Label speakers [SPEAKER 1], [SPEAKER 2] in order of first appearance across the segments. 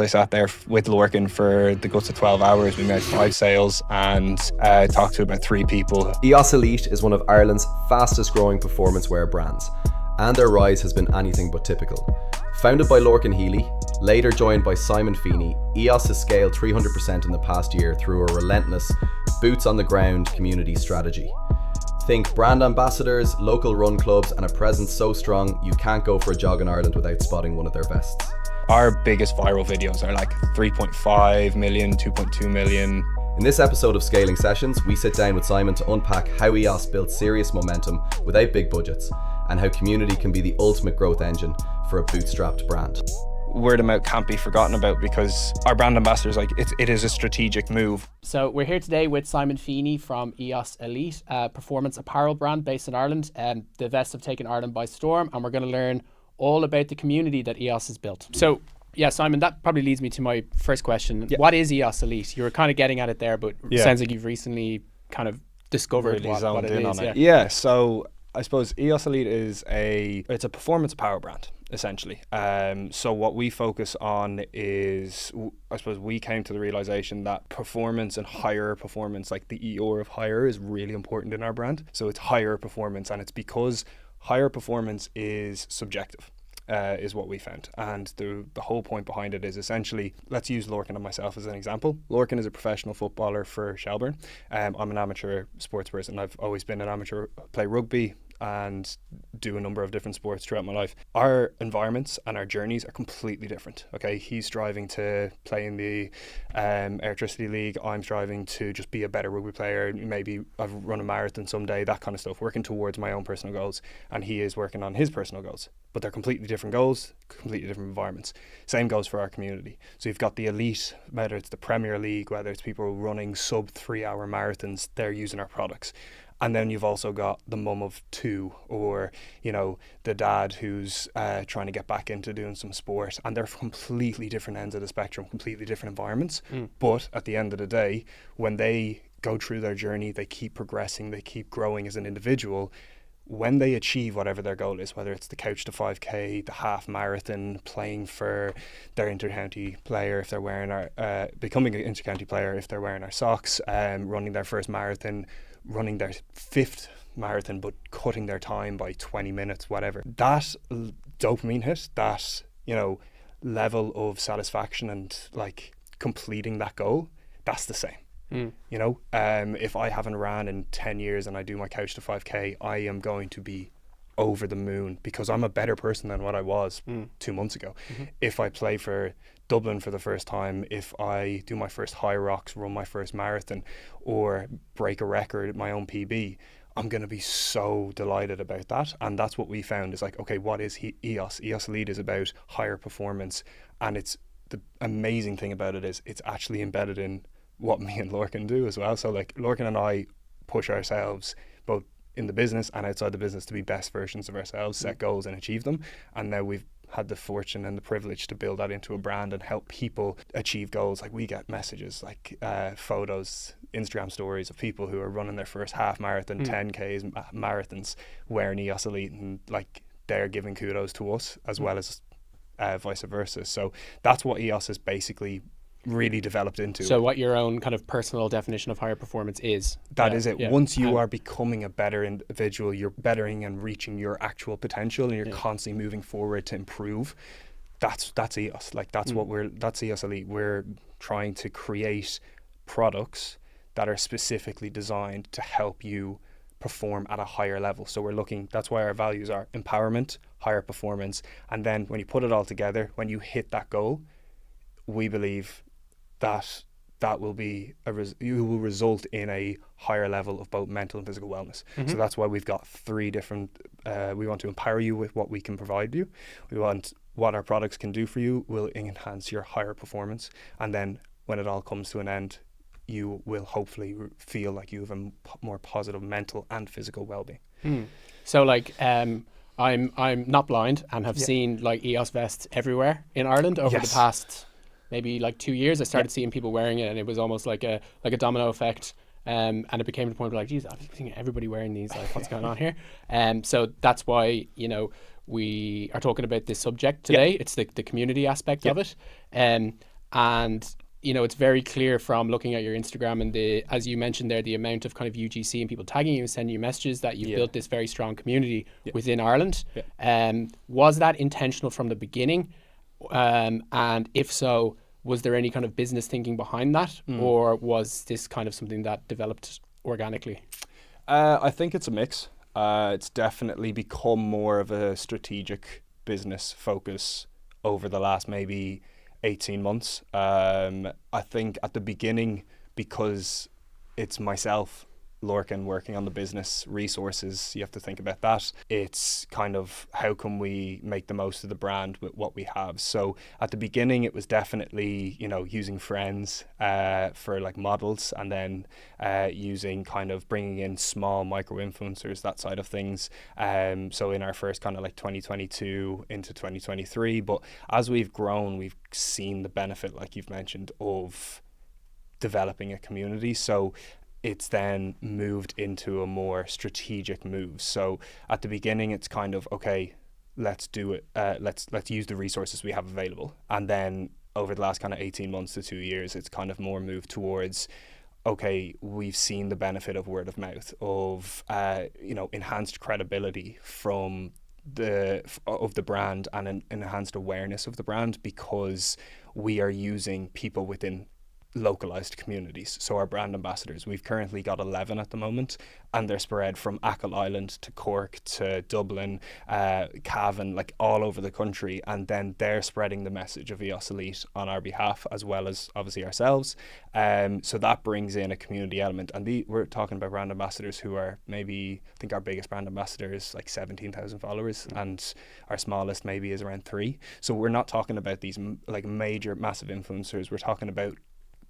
[SPEAKER 1] I sat there with Lorcan for the guts of 12 hours. We made 5 sales and talked to about 3 people.
[SPEAKER 2] EOS Elite is one of Ireland's fastest growing performance wear brands, and their rise has been anything but typical. Founded by Lorcan Healy, later joined by Simon Feeney, EOS has scaled 300% in the past year through a relentless, boots on the ground community strategy. Think brand ambassadors, local run clubs, and a presence so strong you can't go for a jog in Ireland without spotting one of their vests.
[SPEAKER 1] Our biggest viral videos are like 3.5 million, 2.2 million.
[SPEAKER 2] In this episode of Scaling Sessions, we sit down with Simon to unpack how EOS built serious momentum without big budgets, and how community can be the ultimate growth engine for a bootstrapped brand.
[SPEAKER 1] Word of mouth can't be forgotten about because our brand ambassadors, it is a strategic move.
[SPEAKER 3] So we're here today with Simon Feeney from EOS Elite, a performance apparel brand based in Ireland. The vests have taken Ireland by storm, and we're going to learn all about the community that EOS has built. So yeah, Simon, that probably leads me to my first question. Yeah. What is EOS Elite? You were kind of getting at it there, but it sounds like you've recently kind of discovered
[SPEAKER 1] really
[SPEAKER 3] what it is.
[SPEAKER 1] Yeah, so I suppose EOS Elite is it's a performance apparel brand, essentially. So what we focus on is, I suppose we came to the realization that performance and higher performance, like the EOR of higher, is really important in our brand. So it's higher performance, and it's because higher performance is subjective, is what we found. And the whole point behind it is essentially, let's use Lorcan and myself as an example. Lorcan is a professional footballer for Shelburne. I'm an amateur sports person. I've always been an amateur, play rugby and do a number of different sports throughout my life. Our environments and our journeys are completely different. Okay, he's striving to play in the Electricity League. I'm striving to just be a better rugby player. Maybe I've run a marathon someday, that kind of stuff, working towards my own personal goals. And he is working on his personal goals. But they're completely different goals, completely different environments. Same goes for our community. So you've got the elite, whether it's the Premier League, whether it's people running sub 3-hour marathons, they're using our products. And then you've also got the mum of 2, or, you know, the dad who's trying to get back into doing some sport, and they're completely different ends of the spectrum, completely different environments. But at the end of the day, when they go through their journey, they keep progressing, they keep growing as an individual. When they achieve whatever their goal is, whether it's the couch to 5K, the half marathon, playing for their intercounty player if they're wearing our, becoming an intercounty player if they're wearing our socks, running their first marathon, running their 5th marathon but cutting their time by 20 minutes, whatever. That dopamine hit, that, you know, level of satisfaction and like completing that goal, that's the same. You know, if I haven't ran in 10 years and I do my couch to 5K, I am going to be over the moon because I'm a better person than what I was 2 months ago. If I play for Dublin for the first time, if I do my first high rocks, run my first marathon, or break a record, my own PB, I'm going to be so delighted about that. And that's what we found is like, okay, what is EOS? EOS Elite is about higher performance. And it's the amazing thing about it is it's actually embedded in what me and Lorcan do as well. So like Lorcan and I push ourselves both in the business and outside the business to be best versions of ourselves, set goals and achieve them. And now we've had the fortune and the privilege to build that into a brand and help people achieve goals. Like we get messages like photos, Instagram stories of people who are running their first half marathon, 10Ks, marathons wearing EOS Elite, and like they're giving kudos to us as well as vice versa. So that's what EOS is basically really developed into.
[SPEAKER 3] So what your own kind of personal definition of higher performance is.
[SPEAKER 1] That is it. Yeah. Once you are becoming a better individual, you're bettering and reaching your actual potential, and you're constantly moving forward to improve. That's EOS. Like that's that's EOS Elite. We're trying to create products that are specifically designed to help you perform at a higher level. So that's why our values are empowerment, higher performance, and then when you put it all together, when you hit that goal, we believe that will be you will result in a higher level of both mental and physical wellness. So that's why we've got 3 different, we want to empower you with what we can provide you. We want what our products can do for you will enhance your higher performance. And then when it all comes to an end, you will hopefully feel like you have a more positive mental and physical well-being.
[SPEAKER 3] So like, I'm not blind and have seen like EOS vests everywhere in Ireland over the past maybe like 2 years. I started seeing people wearing it, and it was almost like a domino effect. And it became the point where like, geez, I've been seeing everybody wearing these, like what's going on here? So that's why, you know, we are talking about this subject today. It's the community aspect of it. And it's very clear from looking at your Instagram and as you mentioned there, the amount of kind of UGC and people tagging you and sending you messages, that you've built this very strong community within Ireland. Was that intentional from the beginning? And if so, was there any kind of business thinking behind that, or was this kind of something that developed organically?
[SPEAKER 1] I think it's a mix. It's definitely become more of a strategic business focus over the last maybe 18 months. I think at the beginning, because it's myself, Lorcan, working on the business resources, you have to think about that. It's kind of how can we make the most of the brand with what we have. So at the beginning, it was definitely, using friends for like models, and then using kind of bringing in small micro influencers, that side of things. So in our first kind of like 2022 into 2023, but as we've grown, we've seen the benefit, like you've mentioned, of developing a community. So it's then moved into a more strategic move. So at the beginning, it's kind of, okay, let's do it. Let's use the resources we have available. And then over the last kind of 18 months to 2 years, it's kind of more moved towards, okay, we've seen the benefit of word of mouth, of enhanced credibility from the brand, and an enhanced awareness of the brand, because we are using people within localized communities. So our brand ambassadors, we've currently got 11 at the moment, and they're spread from Achill Island to Cork to Dublin, Cavan, like all over the country, and then they're spreading the message of EOS Elite on our behalf, as well as obviously ourselves. So that brings in a community element, and we're talking about brand ambassadors who are maybe, I think our biggest brand ambassador is like 17,000 followers, and our smallest maybe is around 3. So we're not talking about these like major massive influencers, we're talking about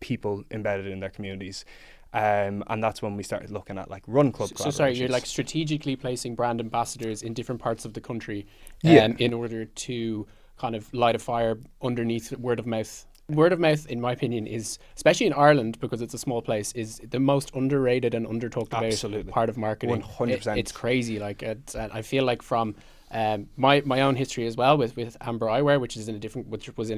[SPEAKER 1] people embedded in their communities, and that's when we started looking at like run club collaborations.
[SPEAKER 3] So sorry, you're like strategically placing brand ambassadors in different parts of the country, in order to kind of light a fire underneath word of mouth. Word of mouth, in my opinion, is, especially in Ireland because it's a small place, is the most underrated and under talked about part of marketing.
[SPEAKER 1] 100%.
[SPEAKER 3] It's crazy. Like I feel like from my own history as well with Amber Eyewear, which was in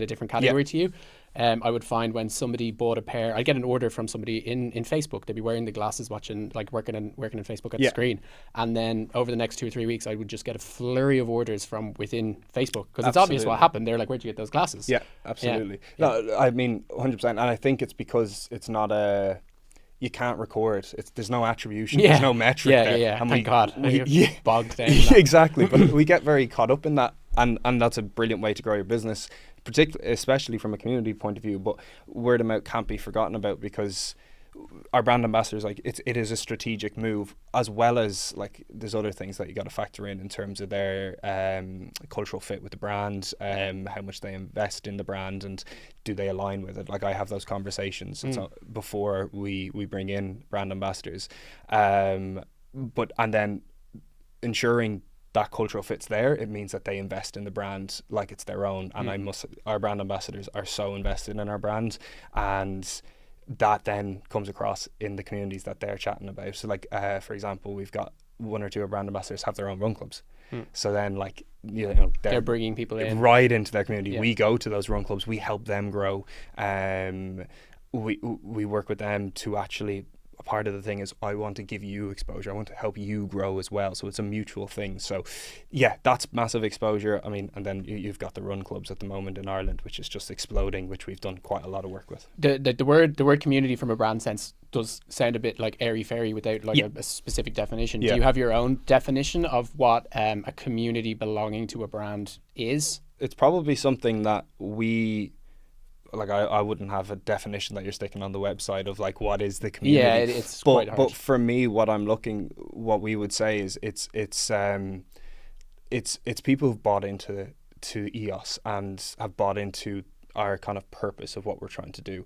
[SPEAKER 3] a different category to you. I would find when somebody bought a pair, I'd get an order from somebody in Facebook. They'd be wearing the glasses, watching, like working in Facebook at the screen, and then over the next 2 or 3 weeks, I would just get a flurry of orders from within Facebook, because it's obvious what happened. They're like, "Where'd you get those glasses?"
[SPEAKER 1] Yeah, absolutely. Yeah. No, I mean 100%, and I think it's because it's not you can't record. There's no attribution. There's no metric there.
[SPEAKER 3] Yeah. And Thank God. Bogged down.
[SPEAKER 1] Exactly. But we get very caught up in that, and that's a brilliant way to grow your business, especially from a community point of view. But word of mouth can't be forgotten about, because our brand ambassadors, like it is a strategic move, as well as like there's other things that you got to factor in terms of their cultural fit with the brand, how much they invest in the brand, and do they align with it. Like I have those conversations before we bring in brand ambassadors, and then ensuring that cultural fit's there, it means that they invest in the brand like it's their own. And our brand ambassadors are so invested in our brand, and that then comes across in the communities that they're chatting about. So like, for example, we've got 1 or 2 of our brand ambassadors have their own run clubs. So then like, they're
[SPEAKER 3] bringing people in
[SPEAKER 1] right into their community. We go to those run clubs, we help them grow. We work with them to actually, a part of the thing is, I want to give you exposure. I want to help you grow as well. So it's a mutual thing. So yeah, that's massive exposure. I mean, and then you've got the run clubs at the moment in Ireland, which is just exploding, which we've done quite a lot of work with.
[SPEAKER 3] The word community from a brand sense does sound a bit like airy-fairy without like a specific definition. Do you have your own definition of what a community belonging to a brand is?
[SPEAKER 1] It's probably something that I wouldn't have a definition that you're sticking on the website of like what is the community.
[SPEAKER 3] Yeah, it's quite hard.
[SPEAKER 1] But for me, what we would say is it's people who've bought into EOS and have bought into our kind of purpose of what we're trying to do.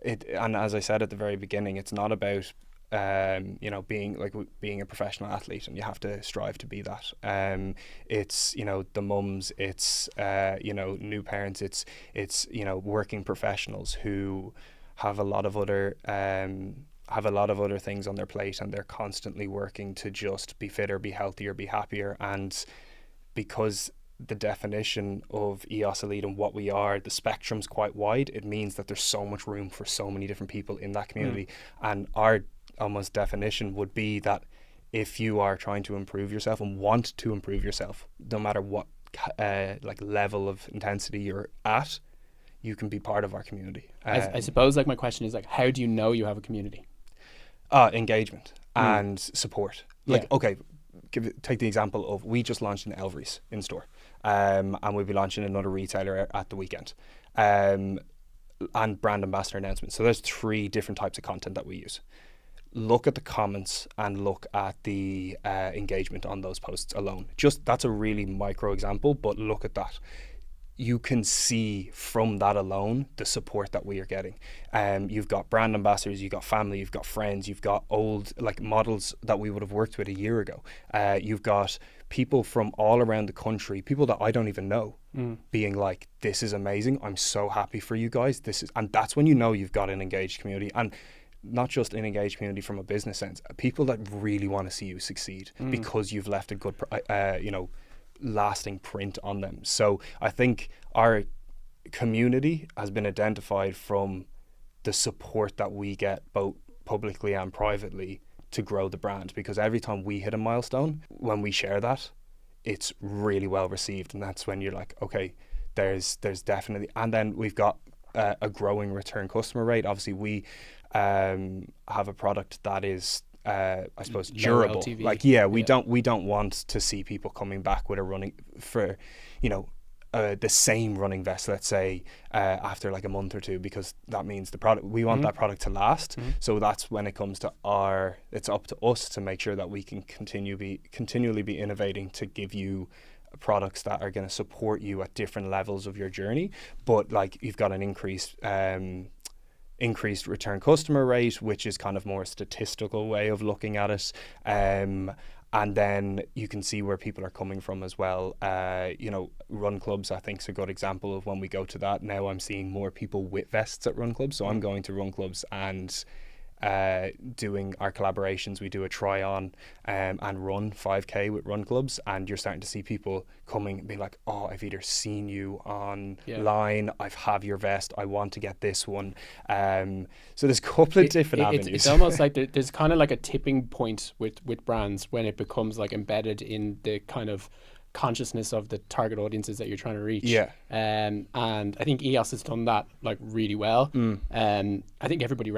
[SPEAKER 1] And as I said at the very beginning, it's not about being a professional athlete, and you have to strive to be that. It's the mums, it's new parents, it's working professionals who have a lot of other things on their plate, and they're constantly working to just be fitter, be healthier, be happier. And because the definition of EOS Elite and what we are, the spectrum's quite wide. It means that there's so much room for so many different people in that community. And our almost definition would be that if you are trying to improve yourself and want to improve yourself, no matter what like level of intensity you're at, you can be part of our community.
[SPEAKER 3] I suppose like my question is like, how do you know you have a community?
[SPEAKER 1] Engagement and support. Like, okay, take the example of, we just launched an Elvery's in store, and we'll be launching another retailer at the weekend, and brand ambassador announcements. So there's 3 different types of content that we use. Look at the comments and look at the engagement on those posts alone. Just, that's a really micro example, but look at that. You can see from that alone the support that we are getting. You've got brand ambassadors, you've got family, you've got friends, you've got old like models that we would have worked with a year ago. You've got people from all around the country, people that I don't even know, being like, this is amazing, I'm so happy for you guys. And that's when you know you've got an engaged community. And not just an engaged community from a business sense, people that really want to see you succeed because you've left a good lasting print on them. So I think our community has been identified from the support that we get both publicly and privately to grow the brand, because every time we hit a milestone, when we share that, it's really well received, and that's when you're like, okay, there's definitely. And then we've got a growing return customer rate. Obviously we have a product that is I suppose durable.
[SPEAKER 3] LTV.
[SPEAKER 1] Like, we don't want to see people coming back with a running for, the same running vest, let's say, after like a month or two, because that means the product, we want that product to last. So that's when it comes to it's up to us to make sure that we can continually be innovating to give you products that are going to support you at different levels of your journey. But like, you've got an increased return customer rate, which is kind of more a statistical way of looking at it. And then you can see where people are coming from as well. Run clubs, I think, is a good example of when we go to that. Now I'm seeing more people with vests at run clubs. So I'm going to run clubs and doing our collaborations. We do a try on and run 5K with run clubs, and you're starting to see people coming and be like, oh, I've either seen you online, I've have your vest, I want to get this one. So there's a couple of different avenues.
[SPEAKER 3] It's almost like there's kind of like a tipping point with brands when it becomes like embedded in the kind of consciousness of the target audiences that you're trying to reach. And I think EOS has done that like really well. I think anybody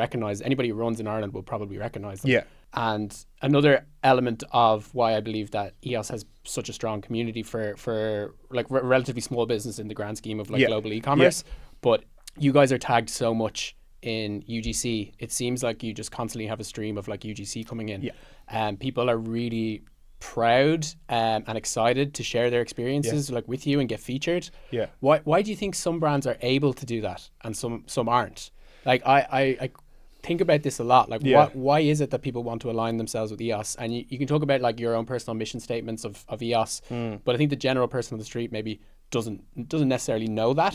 [SPEAKER 3] who runs in Ireland will probably recognize them. And another element of why I believe that EOS has such a strong community for like relatively small business in the grand scheme of like global e-commerce, but you guys are tagged so much in UGC. It seems like you just constantly have a stream of like UGC coming in, and people are really proud and excited to share their experiences like with you and get featured. Why do you think some brands are able to do that and some aren't? Like I think about this a lot. Like why is it that people want to align themselves with EOS? And you can talk about like your own personal mission statements of EOS, but I think the general person on the street maybe doesn't necessarily know that.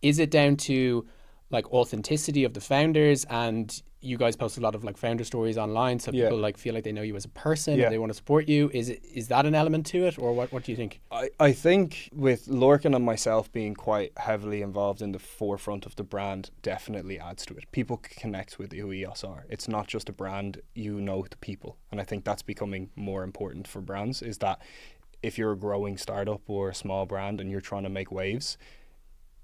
[SPEAKER 3] Is it down to like authenticity of the founders, and you guys post a lot of like founder stories online, so people like feel like they know you as a person and they want to support you? Is that an element to it, or what do you think?
[SPEAKER 1] I think with Lorcan and myself being quite heavily involved in the forefront of the brand definitely adds to it. People connect with who EOS are. It's not just a brand, the people. And I think that's becoming more important for brands, is that if you're a growing startup or a small brand and you're trying to make waves,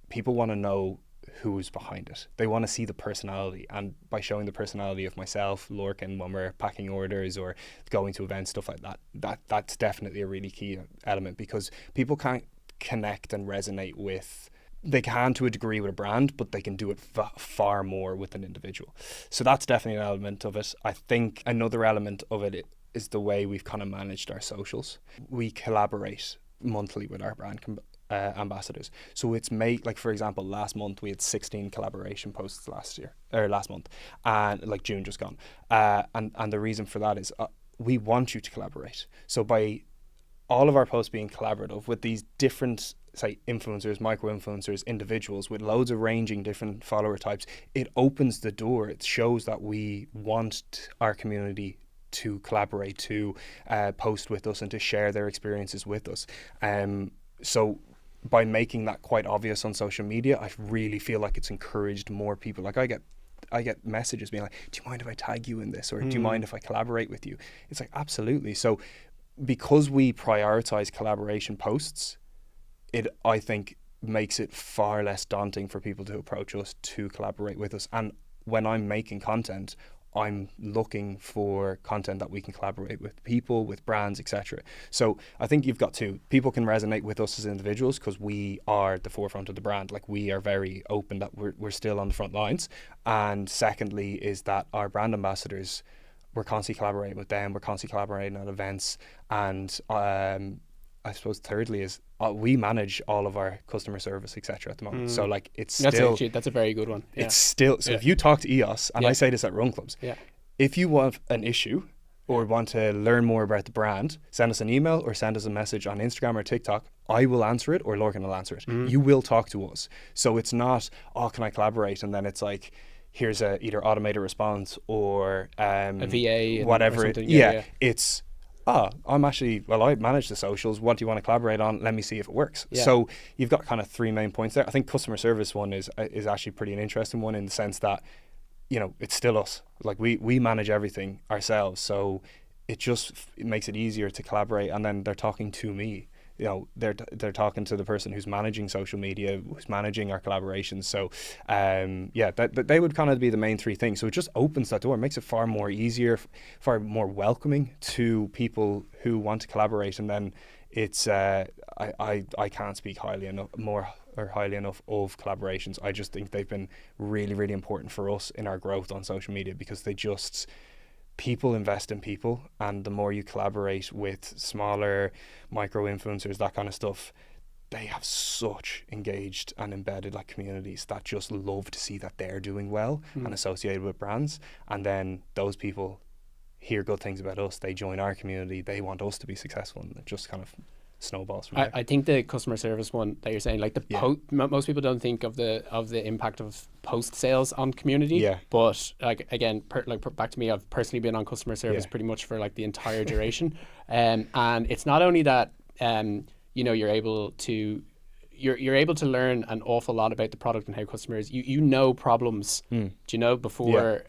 [SPEAKER 1] people want to know who's behind it. They want to see the personality, and by showing the personality of myself, Lorcan, when we're packing orders or going to events, stuff like that's definitely a really key element, because people can't connect and resonate with, they can to a degree with a brand, but they can do it far more with an individual. So that's definitely an element of it. I think another element of it is the way we've kind of managed our socials. We collaborate monthly with our brand ambassadors. So it's made, like, for example, last month we had 16 collaboration posts last month, and like June just gone. And the reason for that is we want you to collaborate. So by all of our posts being collaborative with these different, say, influencers, micro-influencers, individuals with loads of ranging different follower types, it opens the door. It shows that we want our community to collaborate, to post with us and to share their experiences with us. So by making that quite obvious on social media, I really feel like it's encouraged more people. Like I get messages being like, do you mind if I tag you in this? Or do you mind if I collaborate with you? It's like, absolutely. So because we prioritize collaboration posts, it, I think, makes it far less daunting for people to approach us to collaborate with us. And when I'm making content, I'm looking for content that we can collaborate with people, with brands, etc. So I think you've got to, people can resonate with us as individuals because we are the forefront of the brand. Like, we are very open that we're still on the front lines. And secondly is that our brand ambassadors, we're constantly collaborating with them. We're constantly collaborating at events. And I suppose thirdly is we manage all of our customer service, etc. at the moment. So like, it's still,
[SPEAKER 3] that's a very good one. Yeah.
[SPEAKER 1] It's still, so if you talk to EOS, and I say this at run clubs, if you want an issue or want to learn more about the brand, send us an email or send us a message on Instagram or TikTok. I will answer it, or Lorcan will answer it. You will talk to us. So it's not, oh, can I collaborate? And then it's like, here's a either automated response or a
[SPEAKER 3] VA,
[SPEAKER 1] whatever.
[SPEAKER 3] Or something.
[SPEAKER 1] It's, I manage the socials. What do you want to collaborate on? Let me see if it works.
[SPEAKER 3] Yeah.
[SPEAKER 1] So you've got kind of 3 main points there. I think customer service one is actually pretty an interesting one, in the sense that, you know, it's still us. Like, we manage everything ourselves. So it just it makes it easier to collaborate. And then they're talking to me. You know, they're talking to the person who's managing social media, who's managing our collaborations. So, they would kind of be the main 3 things. So it just opens that door, makes it far more easier, far more welcoming to people who want to collaborate. And then it's, I can't speak highly enough of collaborations. I just think they've been really, really important for us in our growth on social media, because people invest in people, and the more you collaborate with smaller micro influencers, that kind of stuff, they have such engaged and embedded like communities that just love to see that they're doing well and associated with brands. And then those people hear good things about us, they join our community, they want us to be successful, and it just kind of snowballs from there.
[SPEAKER 3] I think the customer service one that you're saying, like most people don't think of the impact of post sales on community. But like, again, back to me, I've personally been on customer service pretty much for like the entire duration, and it's not only that you know, you're able to learn an awful lot about the product and how customers you know problems, do you know, before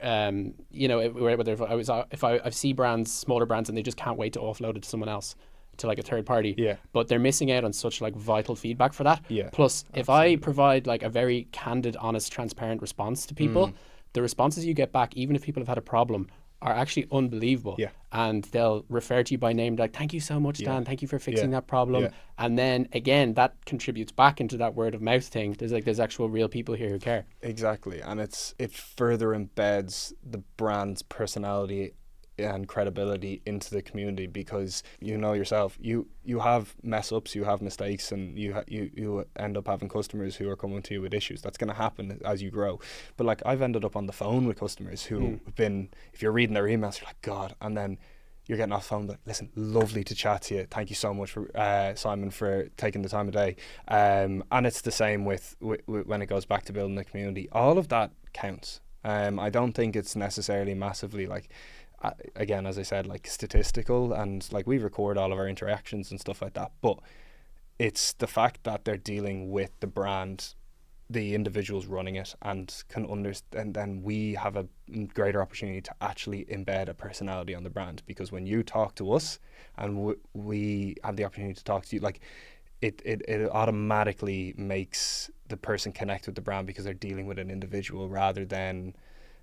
[SPEAKER 3] you know, whether if I see brands, smaller brands, and they just can't wait to offload it to someone else, to like a third party, but they're missing out on such like vital feedback for that. Plus, if I provide like a very candid, honest, transparent response to people, the responses you get back, even if people have had a problem, are actually unbelievable. And they'll refer to you by name, like, thank you so much, Dan, thank you for fixing that problem. And then again, that contributes back into that word of mouth thing. There's actual real people here who care.
[SPEAKER 1] Exactly. And it further embeds the brand's personality and credibility into the community, because you know yourself, you have mess ups, you have mistakes, and you end up having customers who are coming to you with issues. That's going to happen as you grow. But like, I've ended up on the phone with customers who have been, if you're reading their emails, you're like, God, and then you're getting off the phone, like, listen, lovely to chat to you, thank you so much for Simon for taking the time of day. And it's the same with when it goes back to building the community. All of that counts. I don't think it's necessarily massively like, again, as I said, like statistical, and like we record all of our interactions and stuff like that, but it's the fact that they're dealing with the brand, the individuals running it, and can understand, and then we have a greater opportunity to actually embed a personality on the brand, because when you talk to us and we have the opportunity to talk to you, like it automatically makes the person connect with the brand, because they're dealing with an individual rather than,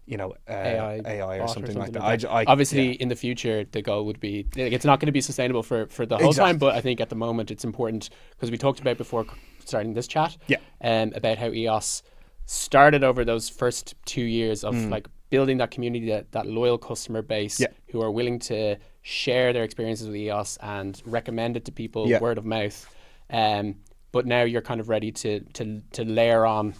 [SPEAKER 1] you know, AI or something like that.
[SPEAKER 3] Obviously, in the future, the goal would be, like, it's not going to be sustainable for the whole time, but I think at the moment it's important, because we talked about before starting this chat, about how EOS started over those first 2 years of like building that community, that loyal customer base who are willing to share their experiences with EOS and recommend it to people word of mouth. But now you're kind of ready to layer on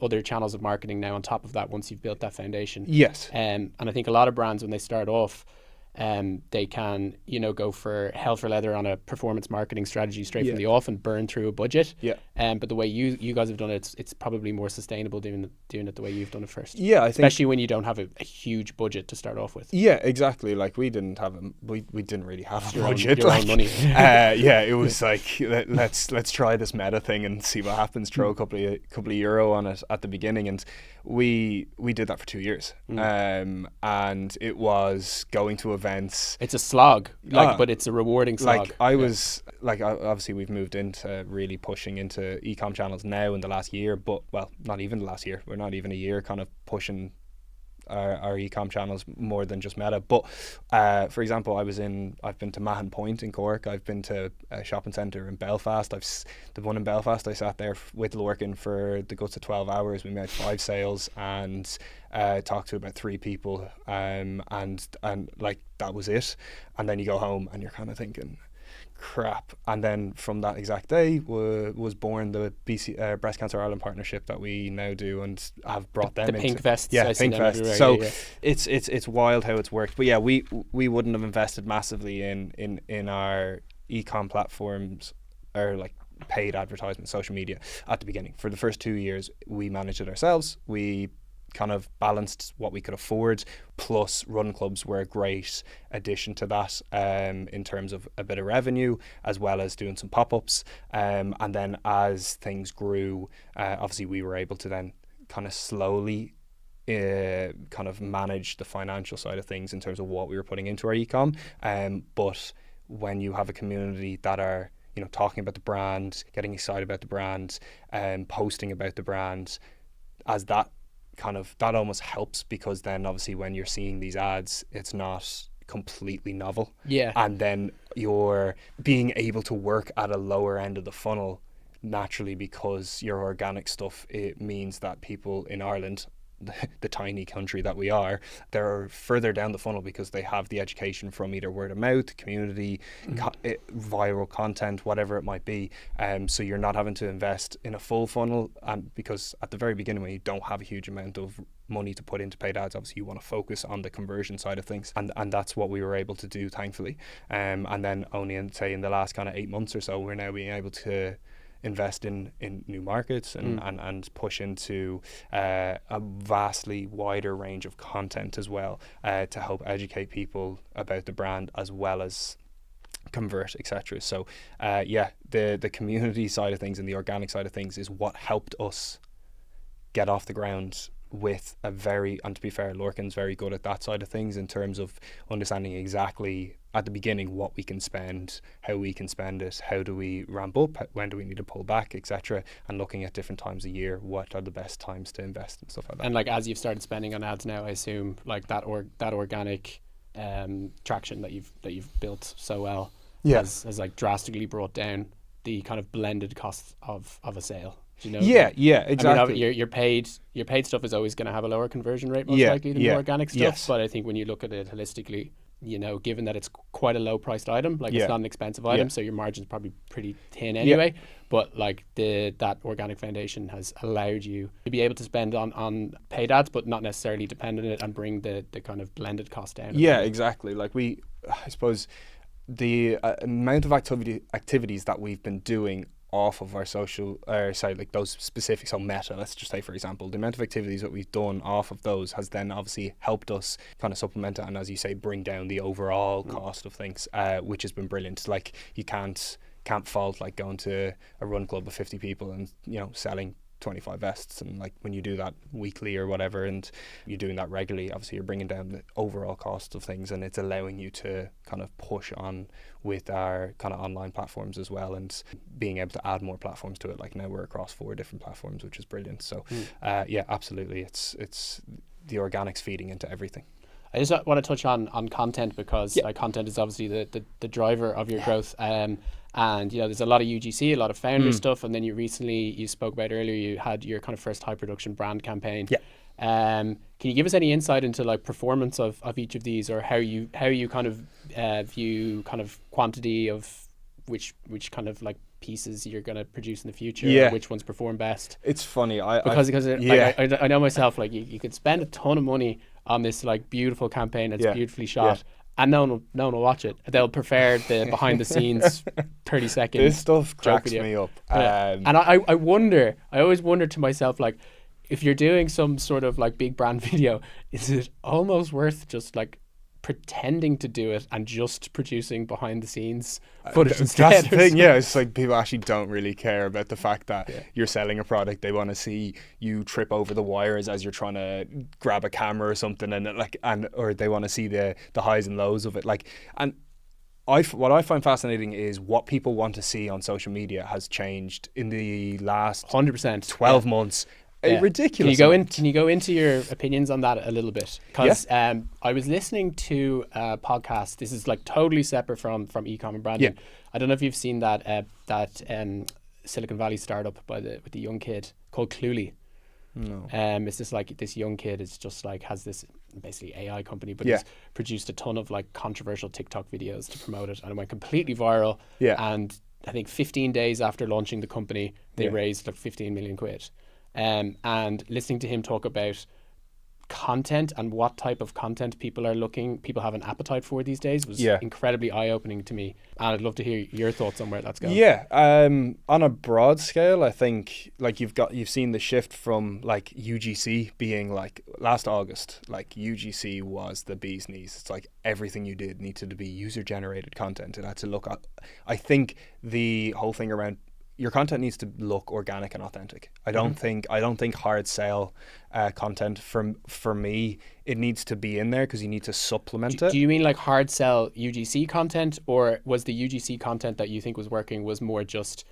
[SPEAKER 3] other channels of marketing now on top of that, once you've built that foundation.
[SPEAKER 1] Yes.
[SPEAKER 3] And I think a lot of brands, when they start off, they can, go for hell for leather on a performance marketing strategy straight from
[SPEAKER 1] Yeah.
[SPEAKER 3] the off and burn through a budget.
[SPEAKER 1] Yeah.
[SPEAKER 3] But the way you guys have done it, it's probably more sustainable doing it the way you've done it first.
[SPEAKER 1] Yeah, I think.
[SPEAKER 3] Especially when you don't have a huge budget to start off with.
[SPEAKER 1] Yeah, exactly. Like we didn't really have a budget.
[SPEAKER 3] Your own money.
[SPEAKER 1] Yeah, it was like let's try this meta thing and see what happens. Throw a couple of euro on it at the beginning, and we did that for 2 years. And it was going to events.
[SPEAKER 3] It's a slog, but it's a rewarding slog.
[SPEAKER 1] Obviously we've moved into really pushing into e-com channels now in the last year, but not even the last year. We're not even a year kind of pushing our e-com channels more than just meta. But for example, I've been to Mahon Point in Cork. I've been to a shopping centre in Belfast. The one in Belfast, I sat there with Lorcan for the guts of 12 hours. We made 5 sales and talked to about 3 people, and like that was it. And then you go home and you're kind of thinking, crap. And then from that exact day was born the BC Breast Cancer Ireland partnership that we now do, and have brought them
[SPEAKER 3] the
[SPEAKER 1] into
[SPEAKER 3] pink vests.
[SPEAKER 1] yeah,
[SPEAKER 3] I see
[SPEAKER 1] pink
[SPEAKER 3] them
[SPEAKER 1] vests.
[SPEAKER 3] everywhere.
[SPEAKER 1] So
[SPEAKER 3] Yeah.
[SPEAKER 1] it's wild how it's worked. But yeah, we wouldn't have invested massively in our e-com platforms or like paid advertisement, social media at the beginning. For the first 2 years, we managed it ourselves. We kind of balanced what we could afford, plus run clubs were a great addition to that, in terms of a bit of revenue, as well as doing some pop-ups, and then as things grew, obviously we were able to then kind of slowly kind of manage the financial side of things in terms of what we were putting into our e-com, but when you have a community that are talking about the brand, getting excited about the brand, posting about the brand, as that almost helps, because then obviously when you're seeing these ads, it's not completely novel.
[SPEAKER 3] Yeah.
[SPEAKER 1] And then you're being able to work at a lower end of the funnel naturally, because your organic stuff, it means that people in Ireland, the tiny country that we are, they're further down the funnel because they have the education from either word of mouth, community, viral content, whatever it might be. So you're not having to invest in a full funnel, and because at the very beginning, when you don't have a huge amount of money to put into paid ads, obviously you want to focus on the conversion side of things, and that's what we were able to do, thankfully. And then only in the last kind of 8 months or so, we're now being able to invest in new markets and push into a vastly wider range of content as well, to help educate people about the brand as well as convert, etc. So the community side of things and the organic side of things is what helped us get off the ground with and to be fair, Lorcan's very good at that side of things in terms of understanding exactly at the beginning what we can spend, how we can spend it, how do we ramp up, when do we need to pull back, etc., and looking at different times a year, what are the best times to invest and stuff like that.
[SPEAKER 3] And like as you've started spending on ads now, I assume like that organic traction that you've built so well has like drastically brought down the kind of blended cost of a sale.
[SPEAKER 1] Yeah, exactly.
[SPEAKER 3] I mean, your paid stuff is always going to have a lower conversion rate most likely than the organic stuff.
[SPEAKER 1] Yes.
[SPEAKER 3] But I think when you look at it holistically, given that it's quite a low priced item, like it's not an expensive item, so your margin's probably pretty thin anyway. But like that organic foundation has allowed you to be able to spend on paid ads, but not necessarily depend on it, and bring the kind of blended cost down.
[SPEAKER 1] Yeah, exactly. Like I suppose the amount of activities that we've been doing off of our like those specific, so meta, let's just say for example, the amount of activities that we've done off of those has then obviously helped us kind of supplement it, and as you say, bring down the overall cost of things, which has been brilliant. Like you can't fault like going to a run club of 50 people and selling 25 vests, and like when you do that weekly or whatever, and you're doing that regularly, obviously you're bringing down the overall cost of things, and it's allowing you to kind of push on with our kind of online platforms as well, and being able to add more platforms to it. Like now we're across 4 different platforms, which is brilliant. So yeah, absolutely, it's the organics feeding into everything.
[SPEAKER 3] I just want to touch on content, because like content is obviously the driver of your growth. And there's a lot of UGC, a lot of founder stuff, and then you spoke about earlier, you had your kind of first high production brand campaign. Can you give us any insight into like performance of each of these, or how you kind of view kind of quantity of which kind of like pieces you're going to produce in the future, or which ones perform best?
[SPEAKER 1] It's funny
[SPEAKER 3] because I know myself, like you could spend a ton of money on this like beautiful campaign that's beautifully shot, and no one will watch it. They'll prefer the behind the scenes 30 seconds.
[SPEAKER 1] This stuff cracks
[SPEAKER 3] video.
[SPEAKER 1] me up.
[SPEAKER 3] Yeah. And I always wonder to myself, like, if you're doing some sort of like big brand video, is it almost worth just like pretending to do it and just producing behind the scenes footage instead?
[SPEAKER 1] That's the thing, yeah. It's like people actually don't really care about the fact that you're selling a product. They want to see you trip over the wires as you're trying to grab a camera or something, or they want to see the highs and lows of it. Like, and what I find fascinating is what people want to see on social media has changed in the last
[SPEAKER 3] 100%,
[SPEAKER 1] 12 months. Ridiculous.
[SPEAKER 3] Can you go into your opinions on that a little bit? Because I was listening to a podcast. This is like totally separate from e-com and branding. I don't know if you've seen that Silicon Valley startup with the young kid called Cluely.
[SPEAKER 1] No.
[SPEAKER 3] It's just like this young kid is just like has this basically AI company, but he's produced a ton of like controversial TikTok videos to promote it, and it went completely viral. And I think 15 days after launching the company, they raised like 15 million quid. And listening to him talk about content and what type of content people have an appetite for these days was incredibly eye-opening to me. And I'd love to hear your thoughts on where that's going.
[SPEAKER 1] On a broad scale, I think like you've seen the shift from like UGC being like last August, like UGC was the bee's knees. It's like everything you did needed to be user-generated content. It had to look at, I think the whole thing around your content needs to look organic and authentic. I don't think hard sell content for me, it needs to be in there because you need to supplement it.
[SPEAKER 3] Do you mean like hard sell UGC content, or was the UGC content that you think was working was more just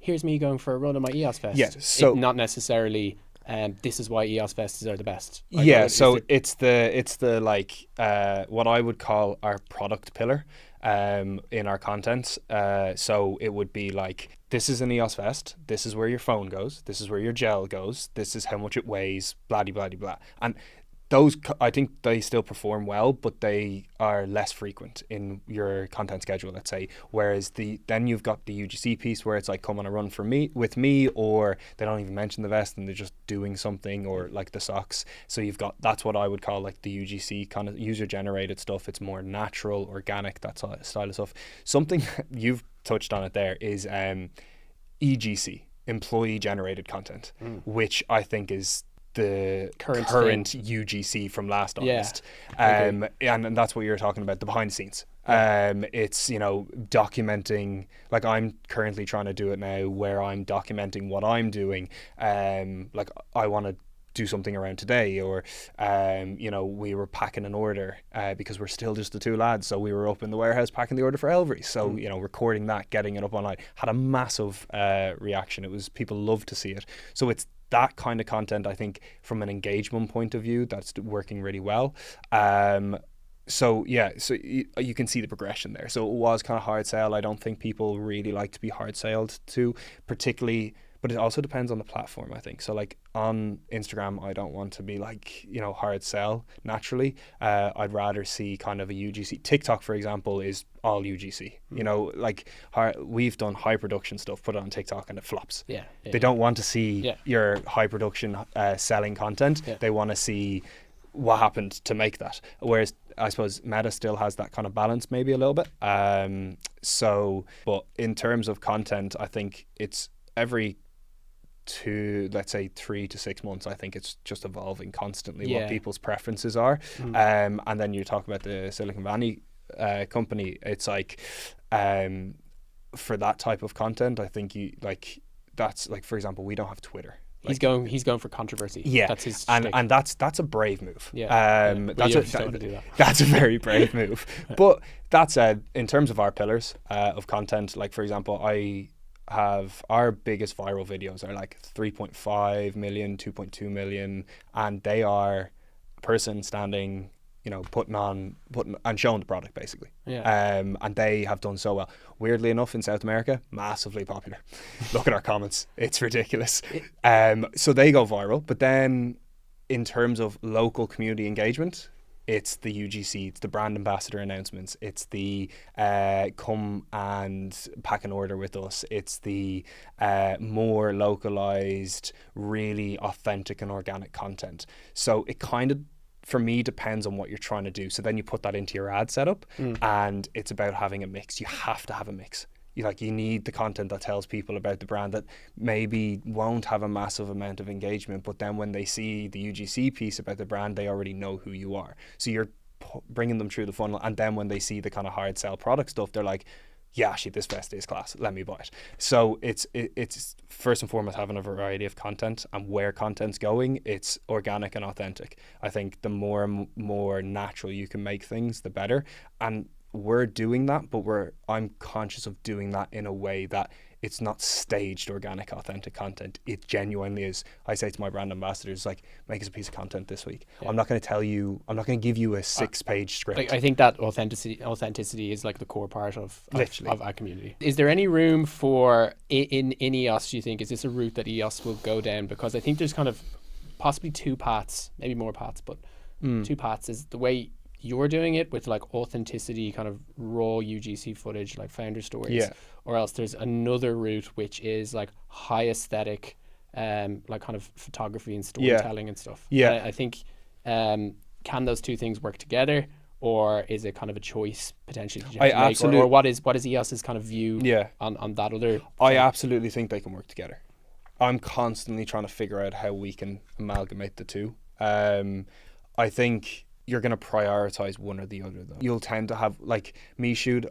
[SPEAKER 3] here's me going for a run on my EOS Fest?
[SPEAKER 1] Yes, so
[SPEAKER 3] not necessarily this is why EOS Fests are the best.
[SPEAKER 1] It's the like what I would call our product pillar in our content. So it would be like, this is an EOS Fest, this is where your phone goes, this is where your gel goes, this is how much it weighs, blah blah blah blah. And those, I think they still perform well, but they are less frequent in your content schedule, let's say. Whereas then you've got the UGC piece where it's like, come on a run with me, or they don't even mention the vest and they're just doing something, or like the socks. So you've got, that's what I would call like the UGC kind of user generated stuff. It's more natural, organic, that style of stuff. Something you've touched on it there is EGC, employee generated content, which I think is the current UGC from last August. And that's what you're talking about, the behind the scenes. It's, documenting, like I'm currently trying to do it now where I'm documenting what I'm doing. Like I want to do something around today, or we were packing an order because we're still just the two lads, so we were up in the warehouse packing the order for Elvery, so recording that, getting it up online, had a massive reaction. It was, people loved to see it. So it's that kind of content, I think, from an engagement point of view, that's working really well. So you can see the progression there. So it was kind of hard sell. I don't think people really like to be hard sailed to, particularly, but it also depends on the platform, I think. So like on Instagram, I don't want to be like, hard sell naturally. I'd rather see kind of a UGC. TikTok, for example, is all UGC. We've done high production stuff, put it on TikTok and it flops. They don't want to see your high production selling content. They want to see what happened to make that. Whereas I suppose Meta still has that kind of balance maybe a little bit. But in terms of content, I think it's every 3 to 6 months, I think it's just evolving constantly what people's preferences are. And then you talk about the Silicon Valley company, it's like for that type of content, I think that's like, for example, we don't have Twitter.
[SPEAKER 3] He's going for controversy. That's his
[SPEAKER 1] and that's a brave move.
[SPEAKER 3] That's
[SPEAKER 1] a very brave move. But that said, in terms of our pillars of content, like for example, our biggest viral videos are like 3.5 million, 2.2 million, and they are a person standing, putting and showing the product basically. And they have done so well. Weirdly enough, in South America, massively popular. Look at our comments, it's ridiculous. So they go viral. But then in terms of local community engagement, it's the UGC, it's the brand ambassador announcements, it's the come and pack an order with us, it's the more localized, really authentic and organic content. So it kind of for me depends on what you're trying to do. So then you put that into your ad setup, and it's about having a mix. You have to have a mix. You need the content that tells people about the brand that maybe won't have a massive amount of engagement, but then when they see the UGC piece about the brand, they already know who you are. So you're bringing them through the funnel, and then when they see the kind of hard sell product stuff, they're like, yeah, actually this vest is class, let me buy it. So it's first and foremost having a variety of content, and where content's going, it's organic and authentic. I think the more natural you can make things, the better. And we're doing that, but I'm conscious of doing that in a way that it's not staged, organic, authentic content. It genuinely is. I say to my brand ambassadors, like, make us a piece of content this week. Yeah. I'm not going to give you a 6-page script.
[SPEAKER 3] I think that authenticity is like the core part of our community. Is there any room for, in EOS, do you think, is this a route that EOS will go down? Because I think there's kind of possibly two paths, maybe more paths, but two paths is the way you're doing it with like authenticity, kind of raw UGC footage, like founder stories, or else there's another route which is like high aesthetic, like kind of photography and storytelling and stuff. Yeah, I think can those two things work together, or is it kind of a choice potentially that you have to make? Or what is EOS's kind of view on that other?
[SPEAKER 1] I absolutely think they can work together. I'm constantly trying to figure out how we can amalgamate the two. I think you're going to prioritize one or the other, though. You'll tend to have, like, I shoot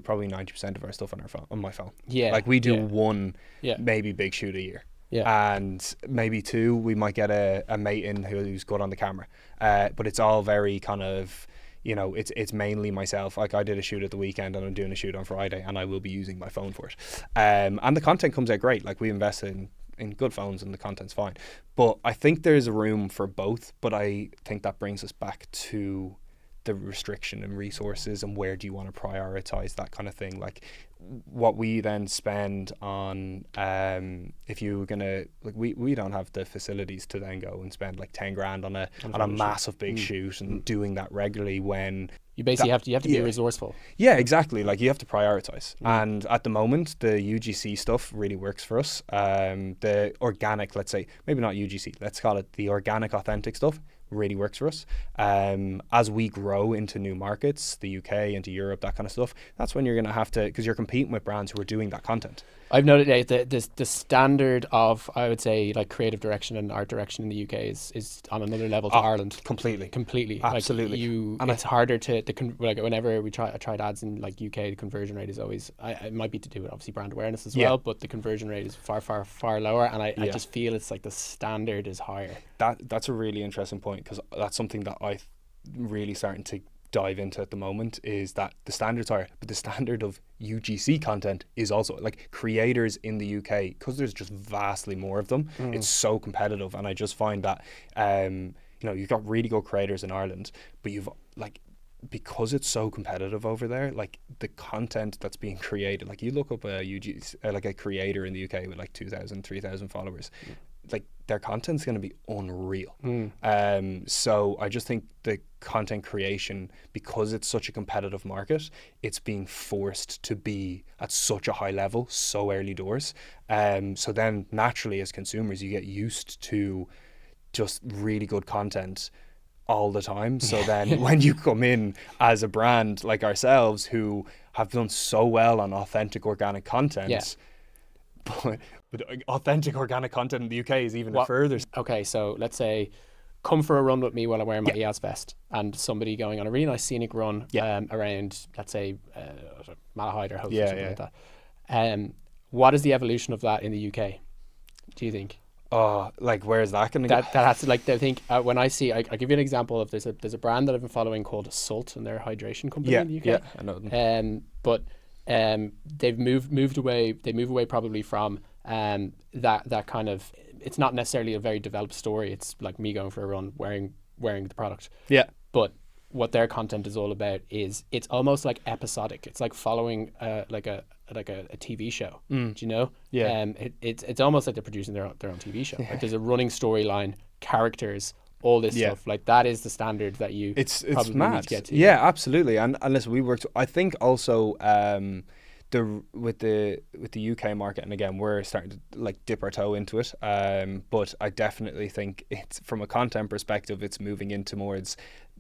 [SPEAKER 1] probably 90% of our stuff on my phone. Yeah. Like, we do one, maybe big shoot a year. Yeah. And maybe two, we might get a mate in who's good on the camera. But it's all very kind of, it's mainly myself. Like, I did a shoot at the weekend and I'm doing a shoot on Friday, and I will be using my phone for it. And the content comes out great. Like, we invested in good phones and the content's fine. But I think there's a room for both, but I think that brings us back to the restriction and resources and where do you want to prioritize that kind of thing. Like, what we then spend on, if you're gonna, like, we don't have the facilities to then go and spend like 10 grand on a massive big shoot and doing that regularly, when
[SPEAKER 3] you basically have to be resourceful.
[SPEAKER 1] Yeah, exactly. Like, you have to prioritize. And at the moment, the UGC stuff really works for us. The organic, let's say, maybe not UGC, let's call it the organic, authentic stuff, really works for us. As we grow into new markets, the UK, into Europe, that kind of stuff, that's when you're going to have to, because you're competing with brands who are doing that content.
[SPEAKER 3] I've noted the standard of, I would say, like creative direction and art direction in the UK is on another level to Ireland.
[SPEAKER 1] Completely.
[SPEAKER 3] Absolutely. Like it's harder to like whenever I tried ads in like UK, the conversion rate is always, it might be to do with obviously brand awareness as well, but the conversion rate is far lower, and I just feel it's like the standard is higher.
[SPEAKER 1] That's a really interesting point, because that's something that I really starting to dive into at the moment, is that the standards are, but the standard of UGC content is also, like, creators in the UK, because there's just vastly more of them, it's so competitive. And I just find that you've got really good creators in Ireland, but you've, like, because it's so competitive over there, like, the content that's being created, like, you look up a UGC, like a creator in the UK with like 2,000, 3,000 followers, like, their content's going to be unreal. So I just think the content creation, because it's such a competitive market, it's being forced to be at such a high level so early doors. So then naturally, as consumers, you get used to just really good content all the time. So then when you come in as a brand like ourselves, who have done so well on authentic, organic content, but authentic organic content in the UK is even further. Okay,
[SPEAKER 3] so let's say come for a run with me while I wear my EOS vest, and somebody going on a really nice scenic run around, let's say, Malahide or Host or something like that. What is the evolution of that in the UK, do you think?
[SPEAKER 1] Like, where is that going to go?
[SPEAKER 3] That has to, like, I think when I see, I'll give you an example of, there's a brand that I've been following called Salt, and they're a hydration company in the UK. Yeah,
[SPEAKER 1] I know them.
[SPEAKER 3] But they've moved away. They move away probably from that kind of. It's not necessarily a very developed story. It's like me going for a run, wearing the product.
[SPEAKER 1] Yeah.
[SPEAKER 3] But what their content is all about is, it's almost like episodic. It's like following like a TV show. Do you know?
[SPEAKER 1] Yeah.
[SPEAKER 3] It's almost like they're producing their own TV show. Like, there's a running storyline, characters, all this stuff. Like, that is the standard that you
[SPEAKER 1] it's
[SPEAKER 3] probably
[SPEAKER 1] mad.
[SPEAKER 3] need to get to.
[SPEAKER 1] Yeah, absolutely. And unless we worked, I think also with the UK market, and again we're starting to like dip our toe into it, but I definitely think it's, from a content perspective, it's moving into towards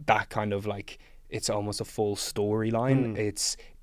[SPEAKER 1] that kind of like, it's almost a full storyline.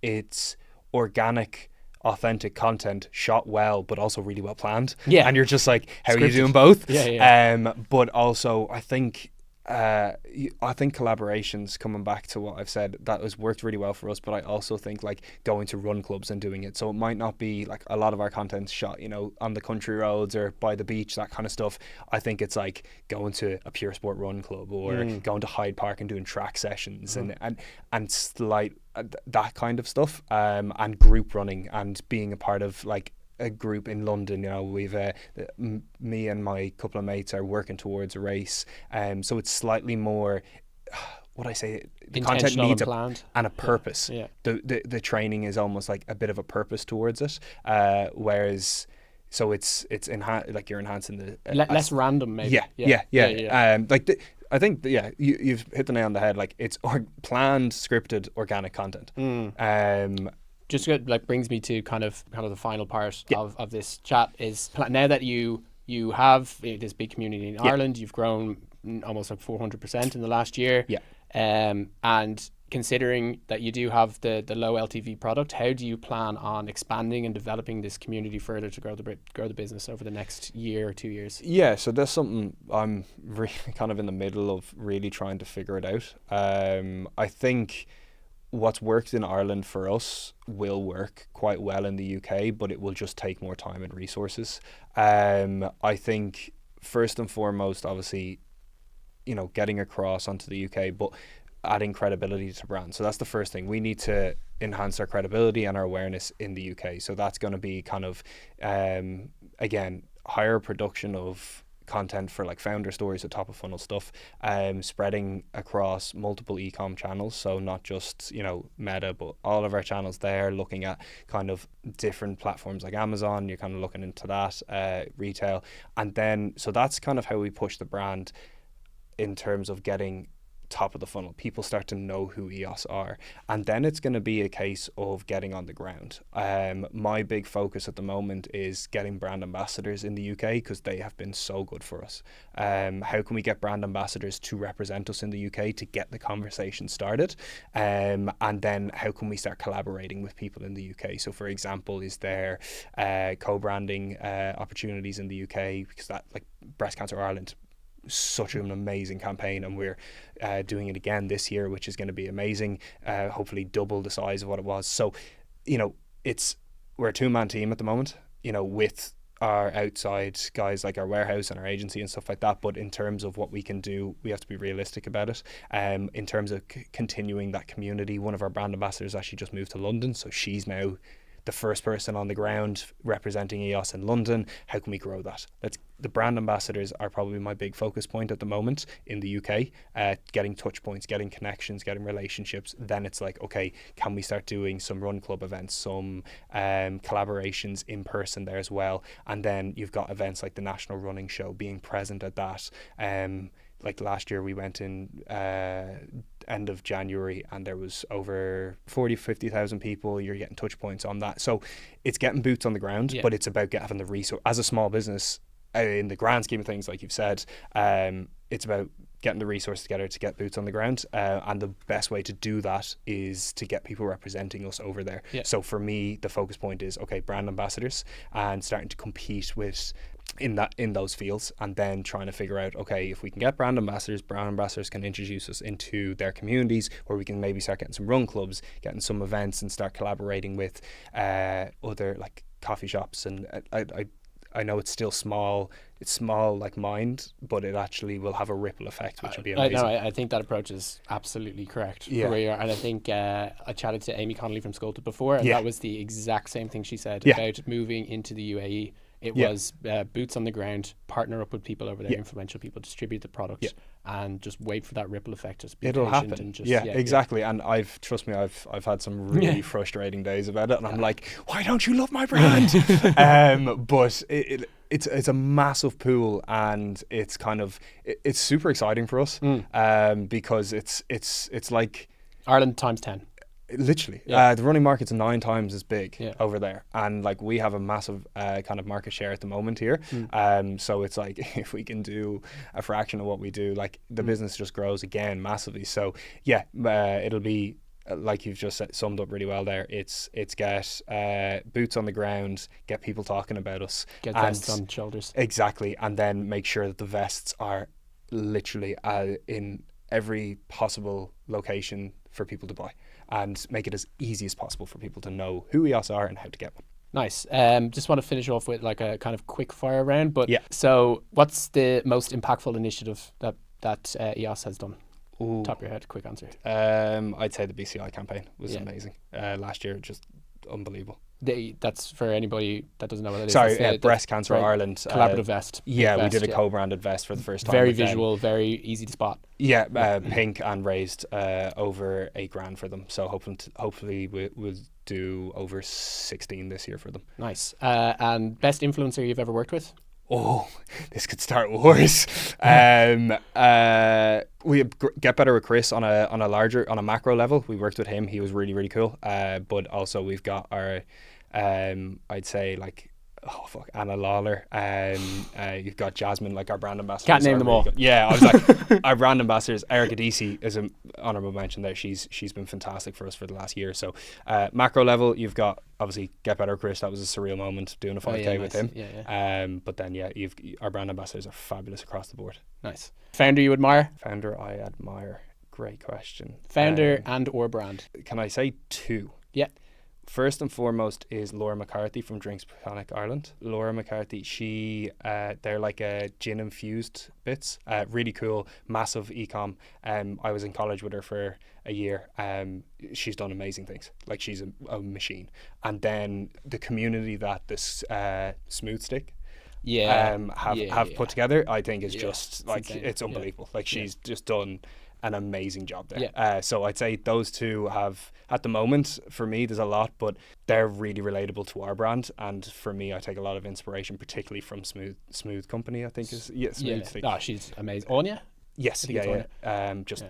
[SPEAKER 1] It's organic, authentic content shot well, but also really well planned.
[SPEAKER 3] Yeah.
[SPEAKER 1] And you're just like, how are you
[SPEAKER 3] Scripted.
[SPEAKER 1] doing both?
[SPEAKER 3] Yeah.
[SPEAKER 1] But also I think collaborations, coming back to what I've said, that has worked really well for us. But I also think like going to run clubs and doing it. So it might not be like a lot of our content's shot, you know, on the country roads or by the beach, that kind of stuff. I think it's like going to a pure sport run club, or going to Hyde Park and doing track sessions and slight that kind of stuff, and group running, and being a part of like a group in London. You know, we've me and my couple of mates are working towards a race, so it's slightly more, what I say, the content needs a purpose.
[SPEAKER 3] Yeah.
[SPEAKER 1] The training is almost like a bit of a purpose towards it, whereas so it's like you're enhancing the
[SPEAKER 3] less random maybe.
[SPEAKER 1] I think you've hit the nail on the head. Like, it's planned, scripted, organic content.
[SPEAKER 3] Just like brings me to kind of the final part of this chat is, now that you have this big community in Ireland, you've grown almost like 400% in the last year. And considering that you do have the low LTV product, how do you plan on expanding and developing this community further to grow the business over the next year or 2 years?
[SPEAKER 1] Yeah, so that's something I'm really kind of in the middle of really trying to figure it out. I think what's worked in Ireland for us will work quite well in the UK, but it will just take more time and resources. I think first and foremost, obviously, you know, getting across onto the UK, but adding credibility to brands. So that's the first thing. We need to enhance our credibility and our awareness in the UK. So that's going to be kind of, again, higher production of content for like founder stories, or top of funnel stuff, spreading across multiple e-com channels. So not just, you know, Meta, but all of our channels there, looking at kind of different platforms like Amazon. You're kind of looking into that, retail. And then, so that's kind of how we push the brand in terms of getting top of the funnel. People start to know who EOS are, and then it's going to be a case of getting on the ground. My big focus at the moment is getting brand ambassadors in the UK, because they have been so good for us. How can we get brand ambassadors to represent us in the UK to get the conversation started, and then how can we start collaborating with people in the UK? So for example, is there co-branding opportunities in the UK, because that, like Breast Cancer Ireland, such an amazing campaign, and we're doing it again this year, which is going to be amazing, hopefully double the size of what it was. So, you know, we're a two-man team at the moment, you know, with our outside guys like our warehouse and our agency and stuff like that. But in terms of what we can do, we have to be realistic about it. In terms of continuing that community, one of our brand ambassadors actually just moved to London, so she's now the first person on the ground representing EOS in London. How can we grow that? The brand ambassadors are probably my big focus point at the moment in the UK. Getting touch points, getting connections, getting relationships. Then it's like, okay, can we start doing some run club events, some collaborations in person there as well? And then you've got events like the National Running Show, being present at that. Like last year we went in end of January, and there was over 50,000 people. You're getting touch points on that. So it's getting boots on the ground, but it's about having the resource. As a small business, in the grand scheme of things, like you've said, it's about getting the resources together to get boots on the ground. And the best way to do that is to get people representing us over there. So for me, the focus point is, okay, brand ambassadors, and starting to compete with in those fields, and then trying to figure out, okay, if we can get brand ambassadors can introduce us into their communities, or we can maybe start getting some run clubs, getting some events, and start collaborating with other like coffee shops. And I know it's still small. It's small like Mind, but it actually will have a ripple effect, which would be amazing.
[SPEAKER 3] I think that approach is absolutely correct. Where you are. And I think I chatted to Amy Connolly from Sculpted before, and that was the exact same thing she said about moving into the UAE. It was boots on the ground, partner up with people over there, influential people, distribute the product, and just wait for that ripple effect. Just be
[SPEAKER 1] It'll
[SPEAKER 3] patient
[SPEAKER 1] happen.
[SPEAKER 3] And just,
[SPEAKER 1] Exactly. And trust me, I've had some really frustrating days about it, and I'm like, why don't you love my brand? But it's a massive pool, and it's kind of it's super exciting for us, because it's like
[SPEAKER 3] Ireland times 10.
[SPEAKER 1] Literally,
[SPEAKER 3] Yeah.
[SPEAKER 1] the running market's 9 times as big
[SPEAKER 3] Yeah.
[SPEAKER 1] over there, and like we have a massive kind of market share at the moment here. So it's like if we can do a fraction of what we do, like the business just grows again massively. So yeah, it'll be like you've just summed up really well there. It's get boots on the ground, get people talking about us,
[SPEAKER 3] Get
[SPEAKER 1] and
[SPEAKER 3] vests on shoulders.
[SPEAKER 1] exactly, and then make sure that the vests are literally in every possible location for people to buy, and make it as easy as possible for people to know who EOS are and how to get one.
[SPEAKER 3] Nice. Just want to finish off with like a kind of quick fire round. But
[SPEAKER 1] Yeah.
[SPEAKER 3] so what's the most impactful initiative that EOS has done?
[SPEAKER 1] Ooh.
[SPEAKER 3] Top of your head, quick answer.
[SPEAKER 1] I'd say the BCI campaign was
[SPEAKER 3] Yeah.
[SPEAKER 1] amazing. Last year, just unbelievable.
[SPEAKER 3] That's for anybody that doesn't know what it is.
[SPEAKER 1] Sorry,
[SPEAKER 3] That's
[SPEAKER 1] Breast Cancer
[SPEAKER 3] right.
[SPEAKER 1] Ireland.
[SPEAKER 3] Collaborative vest.
[SPEAKER 1] Yeah,
[SPEAKER 3] Big
[SPEAKER 1] we did
[SPEAKER 3] vest,
[SPEAKER 1] a co-branded vest for the first time.
[SPEAKER 3] Very
[SPEAKER 1] with them.
[SPEAKER 3] visual, very easy to spot.
[SPEAKER 1] Yeah, pink, and raised over $8,000 for them. So hopefully we'll do over 16 this year for them.
[SPEAKER 3] Nice. And best influencer you've ever worked with?
[SPEAKER 1] Oh, this could start worse. We get better with Chris on a macro level. We worked with him. He was really, really cool. But also we've got our, I'd say like, Anna Lawler. You've got Jasmine, like our brand ambassadors.
[SPEAKER 3] Can't name them all.
[SPEAKER 1] Good. Yeah, I was like, our brand ambassadors. Erica Deasy is an honourable mention there. She's been fantastic for us for the last year. So macro level, you've got obviously Get Better Chris. That was a surreal moment doing a 5K with him.
[SPEAKER 3] Yeah.
[SPEAKER 1] But then our brand ambassadors are fabulous across the board.
[SPEAKER 3] Nice. Founder you admire?
[SPEAKER 1] Founder I admire. Great question.
[SPEAKER 3] Founder and or brand?
[SPEAKER 1] Can I say 2?
[SPEAKER 3] Yeah.
[SPEAKER 1] First and foremost is Laura McCarthy from Drinks Botanic Ireland. Laura McCarthy, they're like gin infused bits. Really cool, massive ecom. I was in college with her for a year. She's done amazing things. Like she's a machine. And then the community that this Smooth Stick have put together, I think is just like it's unbelievable. Like she's just done an amazing job there. So I'd say those 2 have, at the moment, for me, there's a lot, but they're really relatable to our brand. And for me, I take a lot of inspiration, particularly from Smooth Company, I think is Smooth Stick.
[SPEAKER 3] Oh, she's amazing. Anya?
[SPEAKER 1] Yes,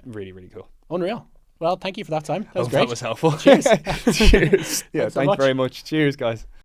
[SPEAKER 1] really, really cool.
[SPEAKER 3] Unreal. Well, thank you for that time. That was
[SPEAKER 1] Hope
[SPEAKER 3] great.
[SPEAKER 1] that was helpful.
[SPEAKER 3] Cheers.
[SPEAKER 1] Cheers. Yeah,
[SPEAKER 3] Thanks so
[SPEAKER 1] thanks
[SPEAKER 3] much.
[SPEAKER 1] very much. Cheers, guys.